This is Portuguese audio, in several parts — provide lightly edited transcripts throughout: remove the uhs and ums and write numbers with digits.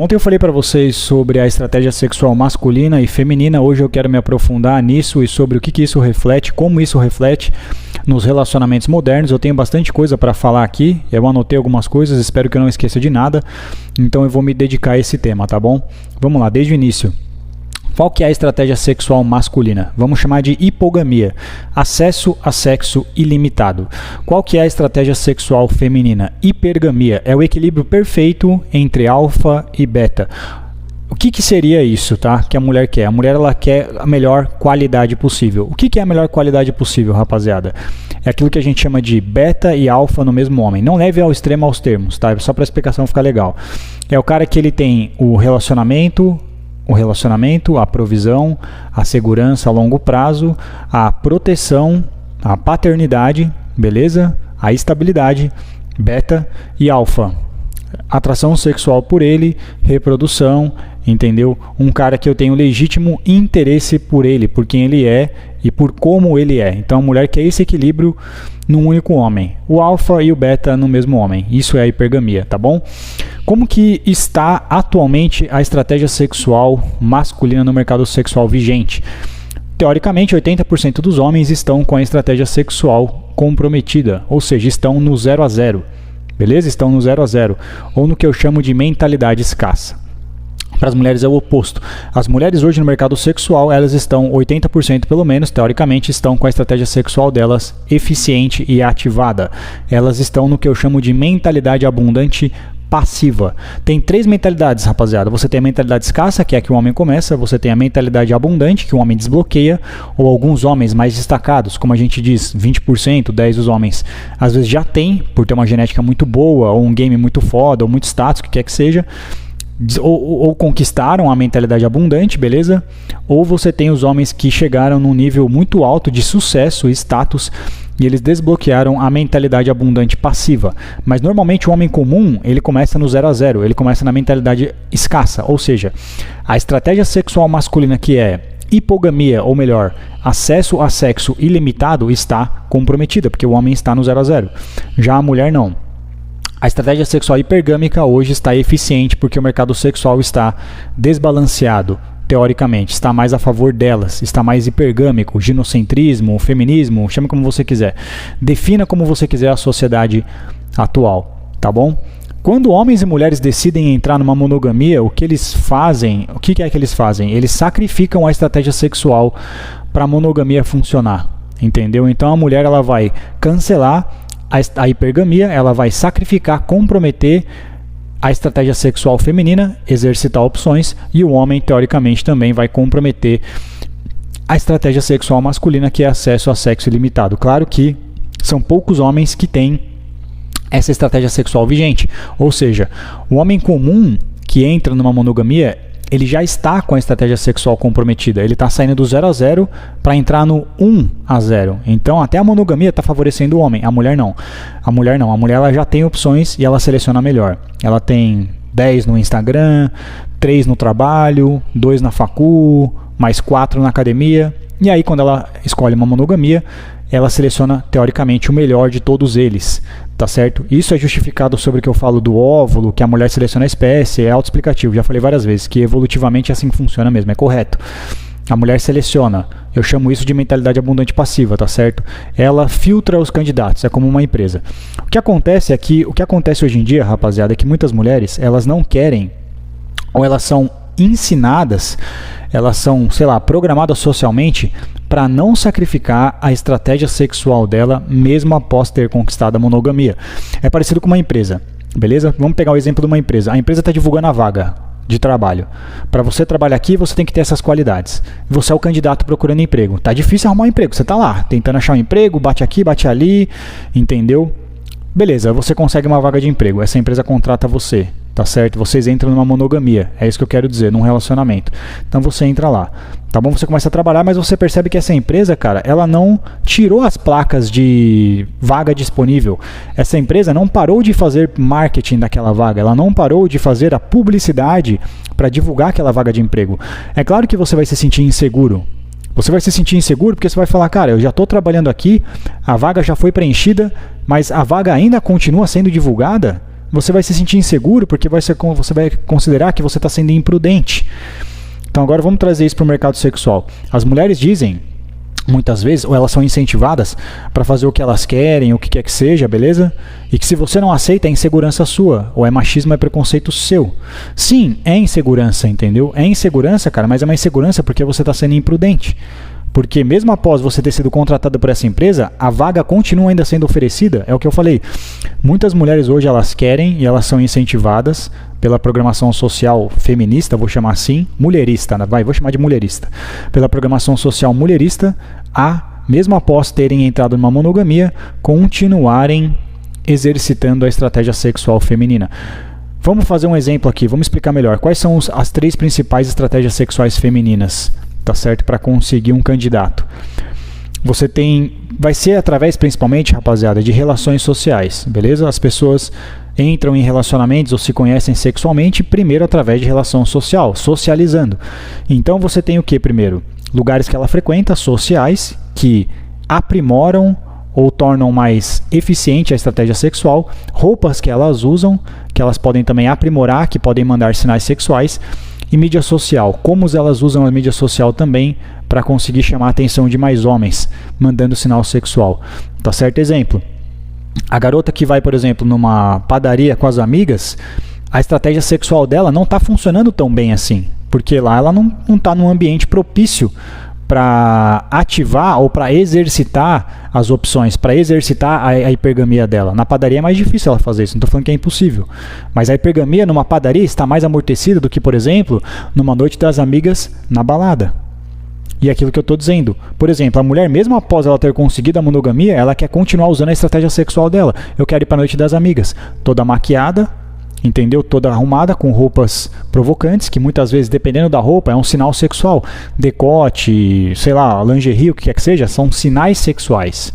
Ontem eu falei para vocês sobre a estratégia sexual masculina e feminina. Hoje eu quero me aprofundar nisso e sobre o que isso reflete, como isso reflete nos relacionamentos modernos. Eu tenho bastante coisa para falar aqui, eu anotei algumas coisas, espero que eu não esqueça de nada, então eu vou me dedicar a esse tema, tá bom? Vamos lá, desde o início. Qual que é a estratégia sexual masculina? Vamos chamar de hipogamia, acesso a sexo ilimitado. Qual que é a estratégia sexual feminina? Hipergamia, é o equilíbrio perfeito entre alfa e beta. O que seria isso, tá? Que a mulher quer? A mulher ela quer a melhor qualidade possível. O que é a melhor qualidade possível, rapaziada? É aquilo que a gente chama de beta e alfa no mesmo homem. Não leve ao extremo aos termos, tá? Só para a explicação ficar legal. É o cara que ele tem o relacionamento, a provisão, a segurança a longo prazo, a proteção, a paternidade, beleza? A estabilidade, beta e alfa. Atração sexual por ele, reprodução, entendeu? Um cara que eu tenho legítimo interesse por ele, por quem ele é e por como ele é. Então a mulher quer esse equilíbrio num único homem. O alfa e o beta no mesmo homem. Isso é a hipergamia, tá bom? Como que está atualmente a estratégia sexual masculina no mercado sexual vigente? Teoricamente, 80% dos homens estão com a estratégia sexual comprometida, ou seja, estão no 0 a 0. Beleza? Estão no 0 a 0, ou no que eu chamo de mentalidade escassa. Para as mulheres é o oposto. As mulheres hoje no mercado sexual, elas estão 80% pelo menos, teoricamente, estão com a estratégia sexual delas eficiente e ativada. Elas estão no que eu chamo de mentalidade abundante passiva. Tem 3 mentalidades, rapaziada. Você tem a mentalidade escassa, que é a que o homem começa. Você tem a mentalidade abundante, que o homem desbloqueia. Ou alguns homens mais destacados, como a gente diz, 20%, 10% dos homens, às vezes já tem, por ter uma genética muito boa, ou um game muito foda, ou muito status, o que quer que seja. Ou conquistaram a mentalidade abundante, beleza? Ou você tem os homens que chegaram num nível muito alto de sucesso e status e eles desbloquearam a mentalidade abundante passiva. Mas normalmente o homem comum, ele começa no 0 a 0, ele começa na mentalidade escassa, ou seja, a estratégia sexual masculina que é hipogamia, ou melhor, acesso a sexo ilimitado, está comprometida, porque o homem está no 0 a 0. Já a mulher não. A estratégia sexual hipergâmica hoje está eficiente porque o mercado sexual está desbalanceado, teoricamente, está mais a favor delas, está mais hipergâmico, ginocentrismo, feminismo, chame como você quiser. Defina como você quiser a sociedade atual, tá bom? Quando homens e mulheres decidem entrar numa monogamia, o que eles fazem, o que é que eles fazem? Eles sacrificam a estratégia sexual para a monogamia funcionar, entendeu? Então a mulher ela vai cancelar a hipergamia, ela vai sacrificar, comprometer a estratégia sexual feminina, exercitar opções, e o homem, teoricamente, também vai comprometer a estratégia sexual masculina, que é acesso a sexo ilimitado. Claro que são poucos homens que têm essa estratégia sexual vigente, ou seja, o homem comum que entra numa monogamia, ele já está com a estratégia sexual comprometida. Ele está saindo do 0 a 0 para entrar no 1 a 0. Então, até a monogamia está favorecendo o homem. A mulher não. A mulher não. A mulher ela já tem opções e ela seleciona melhor. Ela tem 10 no Instagram, 3 no trabalho, 2 na facu, mais 4 na academia. E aí, quando ela escolhe uma monogamia, ela seleciona, teoricamente, o melhor de todos eles, tá certo? Isso é justificado sobre o que eu falo do óvulo, que a mulher seleciona a espécie, é autoexplicativo, já falei várias vezes, que evolutivamente assim funciona mesmo, é correto. A mulher seleciona, eu chamo isso de mentalidade abundante passiva, tá certo? Ela filtra os candidatos, é como uma empresa. O que acontece é que, o que acontece hoje em dia, rapaziada, é que muitas mulheres, elas não querem, ou elas são ensinadas, elas são, sei lá, programadas socialmente para não sacrificar a estratégia sexual dela mesmo após ter conquistado a monogamia. É parecido com uma empresa, beleza? Vamos pegar o exemplo de uma empresa. A empresa está divulgando a vaga de trabalho. Para você trabalhar aqui, você tem que ter essas qualidades. Você é o candidato procurando emprego. Tá difícil arrumar um emprego, você tá lá, tentando achar um emprego, bate aqui, bate ali, entendeu? Beleza, você consegue uma vaga de emprego, essa empresa contrata você, tá certo? Vocês entram numa monogamia, é isso que eu quero dizer, num relacionamento. Então você entra lá, tá bom? Você começa a trabalhar, mas você percebe que essa empresa, cara, ela não tirou as placas de vaga disponível. Essa empresa não parou de fazer marketing daquela vaga, ela não parou de fazer a publicidade para divulgar aquela vaga de emprego. É claro que você vai se sentir inseguro. Você vai se sentir inseguro porque você vai falar, cara, eu já estou trabalhando aqui, a vaga já foi preenchida, mas a vaga ainda continua sendo divulgada? Você vai se sentir inseguro porque você vai considerar que você está sendo imprudente. Então agora vamos trazer isso para o mercado sexual. As mulheres dizem, muitas vezes, ou elas são incentivadas para fazer o que elas querem, o que quer que seja, beleza? E que se você não aceita, é insegurança sua, ou é machismo, é preconceito seu. Sim, é insegurança, entendeu? É insegurança, cara, mas é uma insegurança porque você está sendo imprudente. Porque mesmo após você ter sido contratado por essa empresa, a vaga continua ainda sendo oferecida. É o que eu falei. Muitas mulheres hoje elas querem e elas são incentivadas pela programação social feminista, vou chamar assim, mulherista, né? Vou chamar de mulherista. Pela programação social mulherista, a, mesmo após terem entrado numa monogamia, continuarem exercitando a estratégia sexual feminina. Vamos fazer um exemplo aqui, vamos explicar melhor. Quais são as 3 principais estratégias sexuais femininas? Tá certo? Para conseguir um candidato. Vai ser através, principalmente, rapaziada, de relações sociais, beleza? As pessoas entram em relacionamentos ou se conhecem sexualmente, primeiro através de relação social, socializando. Então você tem o que primeiro? Lugares que ela frequenta, sociais, que aprimoram ou tornam mais eficiente a estratégia sexual, roupas que elas usam, que elas podem também aprimorar, que podem mandar sinais sexuais, e mídia social, como elas usam a mídia social também para conseguir chamar a atenção de mais homens, mandando sinal sexual. Tá certo? Exemplo, a garota que vai, por exemplo, numa padaria com as amigas, a estratégia sexual dela não está funcionando tão bem assim, porque lá ela não está num ambiente propício para ativar ou para exercitar as opções, para exercitar a hipergamia dela. Na padaria é mais difícil ela fazer isso, não estou falando que é impossível. Mas a hipergamia numa padaria está mais amortecida do que, por exemplo, numa noite das amigas na balada. E é aquilo que eu estou dizendo. Por exemplo, a mulher, mesmo após ela ter conseguido a monogamia, ela quer continuar usando a estratégia sexual dela. Eu quero ir para a noite das amigas, toda maquiada, entendeu? Toda arrumada, com roupas provocantes, que muitas vezes, dependendo da roupa, é um sinal sexual. Decote, sei lá, lingerie, o que quer que seja, são sinais sexuais.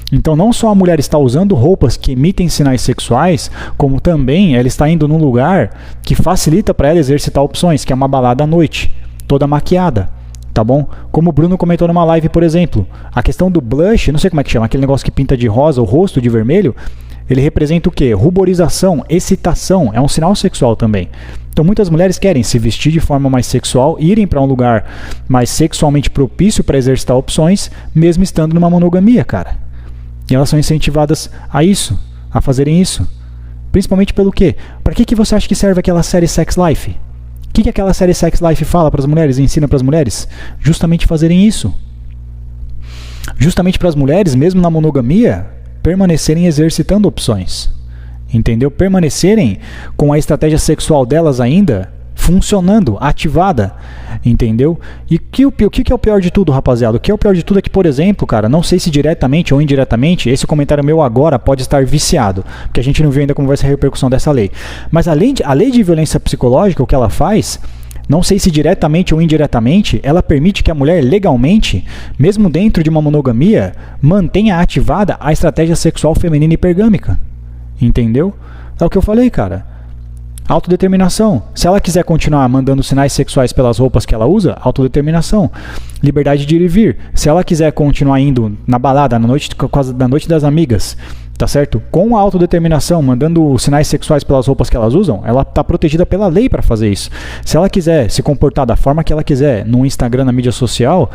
Então não só a mulher está usando roupas que emitem sinais sexuais, como também ela está indo num lugar que facilita para ela exercitar opções, que é uma balada à noite, toda maquiada. Tá bom? Como o Bruno comentou numa live, por exemplo, a questão do blush, não sei como é que chama, aquele negócio que pinta de rosa o rosto de vermelho, ele representa o quê? Ruborização, excitação, é um sinal sexual também. Então muitas mulheres querem se vestir de forma mais sexual, irem para um lugar mais sexualmente propício para exercitar opções, mesmo estando numa monogamia, cara. E elas são incentivadas a isso, a fazerem isso. Principalmente pelo quê? Para que você acha que serve aquela série Sex Life? O que aquela série Sex Life fala para as mulheres e ensina para as mulheres? Justamente fazerem isso. Justamente para as mulheres, mesmo na monogamia, permanecerem exercitando opções. Entendeu? Permanecerem com a estratégia sexual delas ainda funcionando, ativada. Entendeu? E o que é o pior de tudo, rapaziada? O que é o pior de tudo é que, por exemplo, cara, não sei se diretamente ou indiretamente, esse comentário meu agora pode estar viciado, porque a gente não viu ainda como vai ser a repercussão dessa lei. Mas a lei de violência psicológica, o que ela faz, não sei se diretamente ou indiretamente, ela permite que a mulher legalmente, mesmo dentro de uma monogamia, mantenha ativada a estratégia sexual feminina hipergâmica. Entendeu? É o que eu falei, cara. Autodeterminação. Se ela quiser continuar mandando sinais sexuais pelas roupas que ela usa, autodeterminação. Liberdade de ir e vir. Se ela quiser continuar indo na balada, na noite das amigas, tá certo? Com a autodeterminação, mandando sinais sexuais pelas roupas que elas usam, ela está protegida pela lei para fazer isso. Se ela quiser se comportar da forma que ela quiser no Instagram, na mídia social,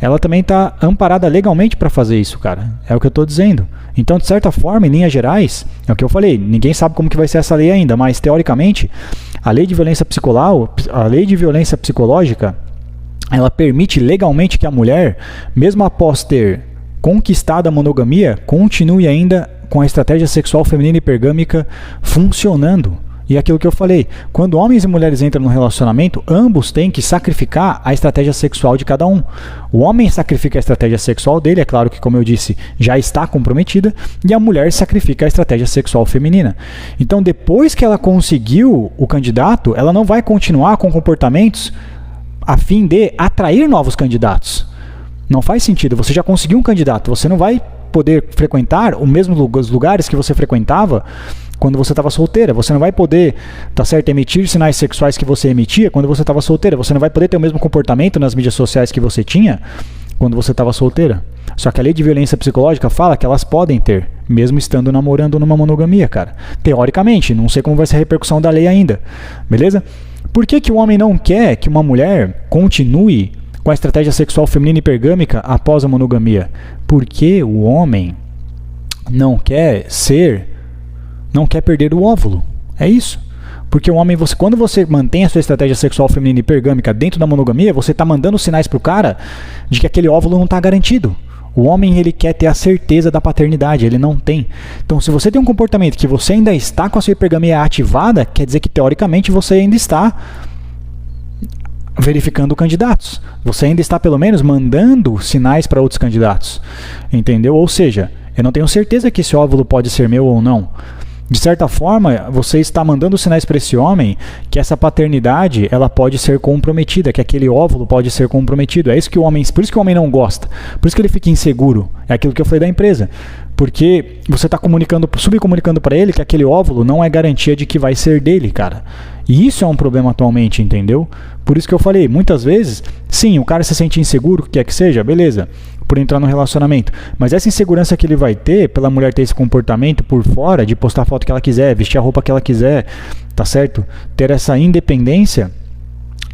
ela também está amparada legalmente para fazer isso, cara. É o que eu estou dizendo. Então, de certa forma, em linhas gerais, é o que eu falei, ninguém sabe como que vai ser essa lei ainda, mas, teoricamente, a lei de violência psicológica, ela permite legalmente que a mulher, mesmo após ter conquistado a monogamia, continue ainda com a estratégia sexual feminina hipergâmica funcionando. E aquilo que eu falei, quando homens e mulheres entram num relacionamento, ambos têm que sacrificar a estratégia sexual de cada um. O homem sacrifica a estratégia sexual dele, é claro que, como eu disse, já está comprometida, e a mulher sacrifica a estratégia sexual feminina. Então, depois que ela conseguiu o candidato, ela não vai continuar com comportamentos a fim de atrair novos candidatos. Não faz sentido, você já conseguiu um candidato, você não vai poder frequentar os lugares que você frequentava quando você estava solteira. Você não vai poder, tá certo, emitir sinais sexuais que você emitia quando você estava solteira. Você não vai poder ter o mesmo comportamento nas mídias sociais que você tinha quando você estava solteira. Só que a lei de violência psicológica fala que elas podem ter, mesmo estando namorando numa monogamia, cara. Teoricamente, não sei como vai ser a repercussão da lei ainda, beleza? Por que que o homem não quer que uma mulher continue com a estratégia sexual feminina hipergâmica após a monogamia? Porque o homem não quer perder o óvulo. É isso. Porque o homem, quando você mantém a sua estratégia sexual feminina hipergâmica dentro da monogamia, você está mandando sinais pro cara de que aquele óvulo não está garantido. O homem, ele quer ter a certeza da paternidade, ele não tem. Então, se você tem um comportamento que você ainda está com a sua hipergamia ativada, quer dizer que, teoricamente, você ainda está verificando candidatos. Você ainda está, pelo menos, mandando sinais para outros candidatos. Entendeu? Ou seja, eu não tenho certeza que esse óvulo pode ser meu ou não. De certa forma, você está mandando sinais para esse homem que essa paternidade, ela pode ser comprometida, que aquele óvulo pode ser comprometido. É isso que o homem, por isso que o homem não gosta, por isso que ele fica inseguro. É aquilo que eu falei da empresa. Porque você está subcomunicando para ele que aquele óvulo não é garantia de que vai ser dele, cara. E isso é um problema atualmente, entendeu? Por isso que eu falei, muitas vezes, sim, o cara se sente inseguro, o que quer que seja, beleza, por entrar no relacionamento. Mas essa insegurança que ele vai ter, pela mulher ter esse comportamento por fora, de postar a foto que ela quiser, vestir a roupa que ela quiser, tá certo? Ter essa independência,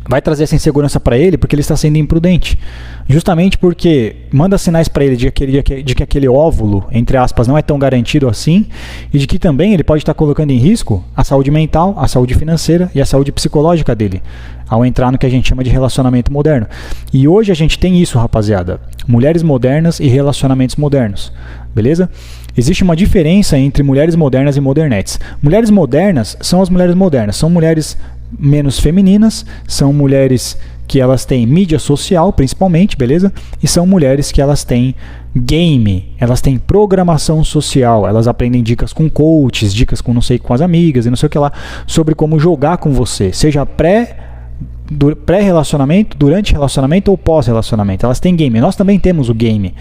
vai trazer essa insegurança para ele porque ele está sendo imprudente. Justamente porque manda sinais para ele de que aquele óvulo, entre aspas, não é tão garantido assim, e de que também ele pode estar colocando em risco a saúde mental, a saúde financeira e a saúde psicológica dele, ao entrar no que a gente chama de relacionamento moderno. E hoje a gente tem isso, rapaziada. Mulheres modernas e relacionamentos modernos. Beleza? Existe uma diferença entre mulheres modernas e modernetes. Mulheres modernas são as mulheres modernas. São mulheres menos femininas, são mulheres que elas têm mídia social, principalmente, beleza? E são mulheres que elas têm game, elas têm programação social, elas aprendem dicas com coaches, dicas com não sei, com as amigas e não sei o que lá, sobre como jogar com você, seja pré-relacionamento, durante relacionamento ou pós-relacionamento. Elas têm game, nós também temos o game.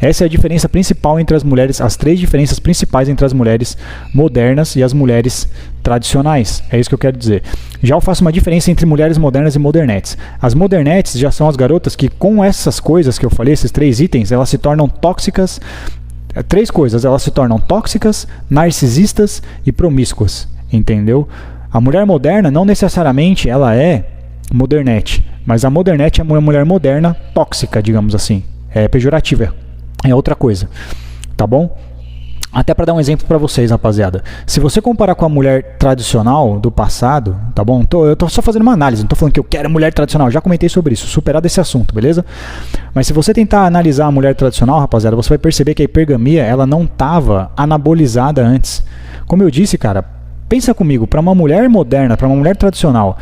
Essa é a diferença principal entre as mulheres, as três diferenças principais entre as mulheres modernas e as mulheres tradicionais. É isso que eu quero dizer. Já eu faço uma diferença entre mulheres modernas e modernetes. As modernetes já são as garotas que, com essas coisas que eu falei, esses três itens, elas se tornam tóxicas. Três coisas, elas se tornam tóxicas, narcisistas e promíscuas. Entendeu? A mulher moderna não necessariamente ela é modernete, mas a modernete é uma mulher moderna tóxica, digamos assim. É pejorativa. É outra coisa, tá bom? Até para dar um exemplo para vocês, rapaziada. Se você comparar com a mulher tradicional do passado, tá bom? Eu tô só fazendo uma análise, não tô falando que eu quero mulher tradicional. Já comentei sobre isso, superado esse assunto, beleza? Mas se você tentar analisar a mulher tradicional, rapaziada, você vai perceber que a hipergamia, ela não tava anabolizada antes. Como eu disse, cara, pensa comigo, para uma mulher moderna, para uma mulher tradicional,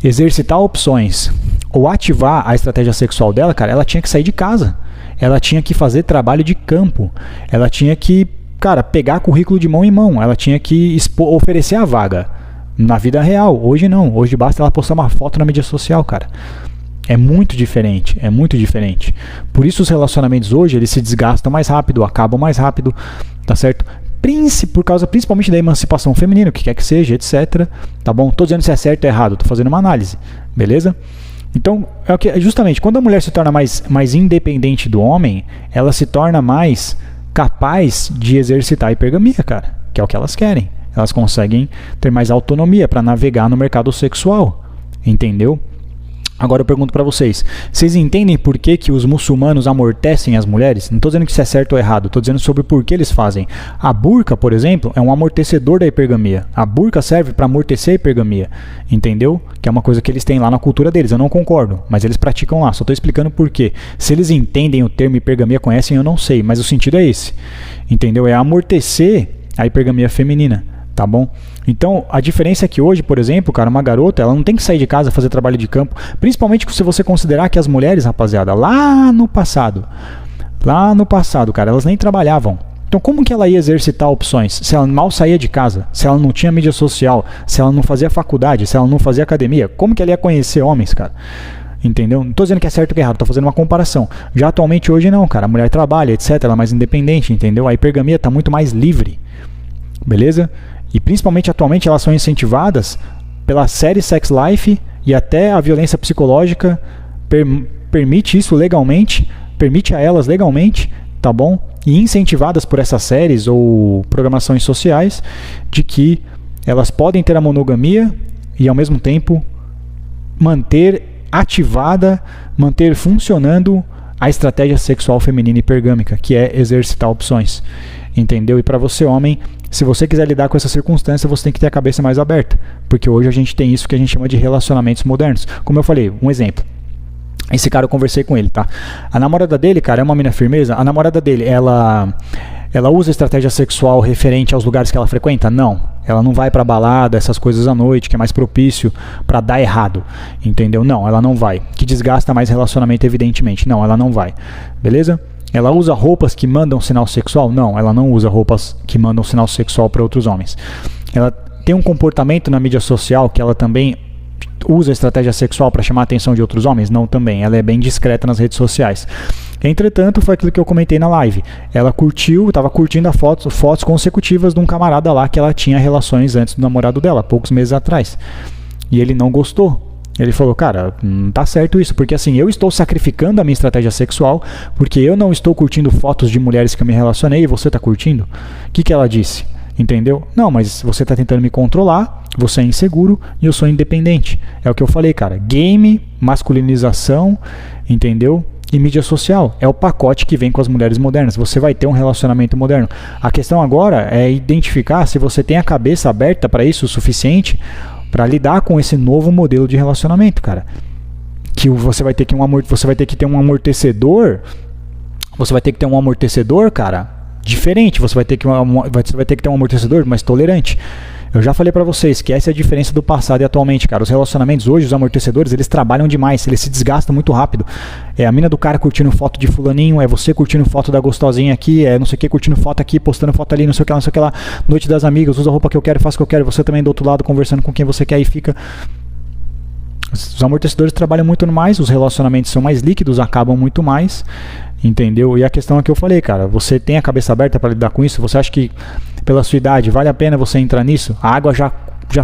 exercitar opções ou ativar a estratégia sexual dela, cara, ela tinha que sair de casa. Ela tinha que fazer trabalho de campo. Ela tinha que, cara, pegar currículo de mão em mão. Ela tinha que oferecer a vaga na vida real. Hoje não. Hoje basta ela postar uma foto na mídia social, cara. É muito diferente. É muito diferente. Por isso os relacionamentos hoje, eles se desgastam mais rápido, acabam mais rápido, tá certo? Por causa principalmente da emancipação feminina, o que quer que seja, etc. Tá bom? Tô dizendo se é certo ou errado. Tô fazendo uma análise. Beleza? Então, justamente, quando a mulher se torna mais independente do homem, ela se torna mais capaz de exercitar a hipergamia, cara, que é o que elas querem. Elas conseguem ter mais autonomia para navegar no mercado sexual, entendeu? Agora eu pergunto para vocês entendem por que os muçulmanos amortecem as mulheres? Não estou dizendo que isso é certo ou errado, estou dizendo sobre por que eles fazem. A burca, por exemplo, é um amortecedor da hipergamia. A burca serve para amortecer a hipergamia, entendeu? Que é uma coisa que eles têm lá na cultura deles. Eu não concordo, mas eles praticam lá. Só estou explicando por quê. Se eles entendem o termo hipergamia, conhecem, eu não sei, mas o sentido é esse, entendeu? É amortecer a hipergamia feminina. Tá bom? Então, a diferença é que hoje, por exemplo, cara, uma garota, ela não tem que sair de casa fazer trabalho de campo, principalmente se você considerar que as mulheres, rapaziada, lá no passado, cara, elas nem trabalhavam. Então, como que ela ia exercitar opções se ela mal saía de casa, se ela não tinha mídia social, se ela não fazia faculdade, se ela não fazia academia? Como que ela ia conhecer homens, cara? Entendeu? Não estou dizendo que é certo ou que é errado, estou fazendo uma comparação. Já atualmente, hoje não, cara, a mulher trabalha, etc, ela é mais independente, entendeu? A hipergamia está muito mais livre, beleza? E principalmente atualmente elas são incentivadas pela série Sex Life e até a violência psicológica permite isso legalmente, permite a elas legalmente, tá bom? E incentivadas por essas séries ou programações sociais, de que elas podem ter a monogamia e ao mesmo tempo manter ativada, manter funcionando a estratégia sexual feminina hipergâmica, que é exercitar opções, entendeu? E para você, homem, se você quiser lidar com essa circunstância, você tem que ter a cabeça mais aberta, porque hoje a gente tem isso que a gente chama de relacionamentos modernos. Como eu falei, um exemplo. Esse cara, eu conversei com ele, tá? A namorada dele, cara, é uma mina firmeza. A namorada dele, ela usa estratégia sexual referente aos lugares que ela frequenta? Não. Ela não vai pra balada, essas coisas à noite, que é mais propício pra dar errado, entendeu? Não, ela não vai. Que desgasta mais relacionamento, evidentemente. Não, ela não vai. Beleza? Ela usa roupas que mandam sinal sexual? Não, ela não usa roupas que mandam sinal sexual para outros homens. Ela tem um comportamento na mídia social que ela também usa estratégia sexual para chamar a atenção de outros homens? Não, também. Ela é bem discreta nas redes sociais. Entretanto, foi aquilo que eu comentei na live. Ela estava curtindo fotos consecutivas de um camarada lá que ela tinha relações antes do namorado dela, poucos meses atrás. E ele não gostou. Ele falou, cara, não tá certo isso, porque assim, eu estou sacrificando a minha estratégia sexual, porque eu não estou curtindo fotos de mulheres que eu me relacionei e você tá curtindo? O que ela disse? Entendeu? Não, mas você tá tentando me controlar, você é inseguro e eu sou independente. É o que eu falei, cara. Game, masculinização, entendeu? E mídia social. É o pacote que vem com as mulheres modernas. Você vai ter um relacionamento moderno. A questão agora é identificar se você tem a cabeça aberta para isso o suficiente para lidar com esse novo modelo de relacionamento, cara. Que você vai ter que ter um amortecedor. Você vai ter que ter um amortecedor, cara, diferente. Você vai ter que ter um amortecedor mais tolerante. Eu já falei pra vocês que essa é a diferença do passado e atualmente, cara. Os relacionamentos hoje, os amortecedores, eles trabalham demais, eles se desgastam muito rápido. É a mina do cara curtindo foto de fulaninho, é você curtindo foto da gostosinha aqui, é não sei o que, curtindo foto aqui, postando foto ali, não sei o que lá, não sei o que lá. Noite das amigas, usa a roupa que eu quero, faço o que eu quero, você também do outro lado conversando com quem você quer e fica... Os amortecedores trabalham muito mais, os relacionamentos são mais líquidos, acabam muito mais, entendeu? E a questão é que eu falei, cara, você tem a cabeça aberta para lidar com isso? Você acha que pela sua idade vale a pena você entrar nisso? A água já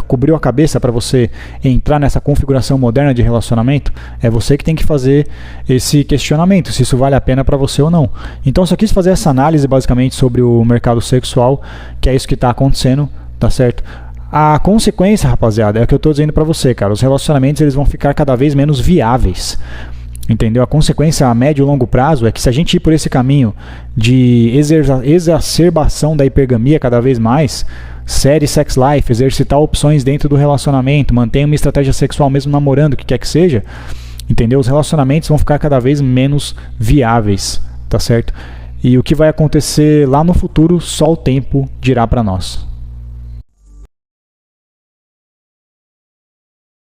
cobriu a cabeça para você entrar nessa configuração moderna de relacionamento? É você que tem que fazer esse questionamento, se isso vale a pena para você ou não. Então, só quis fazer essa análise basicamente sobre o mercado sexual, que é isso que está acontecendo, tá certo? A consequência, rapaziada, é o que eu tô dizendo pra você, cara. Os relacionamentos, eles vão ficar cada vez menos viáveis. Entendeu? A consequência a médio e longo prazo é que se a gente ir por esse caminho de exacerbação da hipergamia cada vez mais, série Sex Life, exercitar opções dentro do relacionamento, mantenha uma estratégia sexual mesmo namorando, o que quer que seja, entendeu? Os relacionamentos vão ficar cada vez menos viáveis, tá certo? E o que vai acontecer lá no futuro, só o tempo dirá pra nós.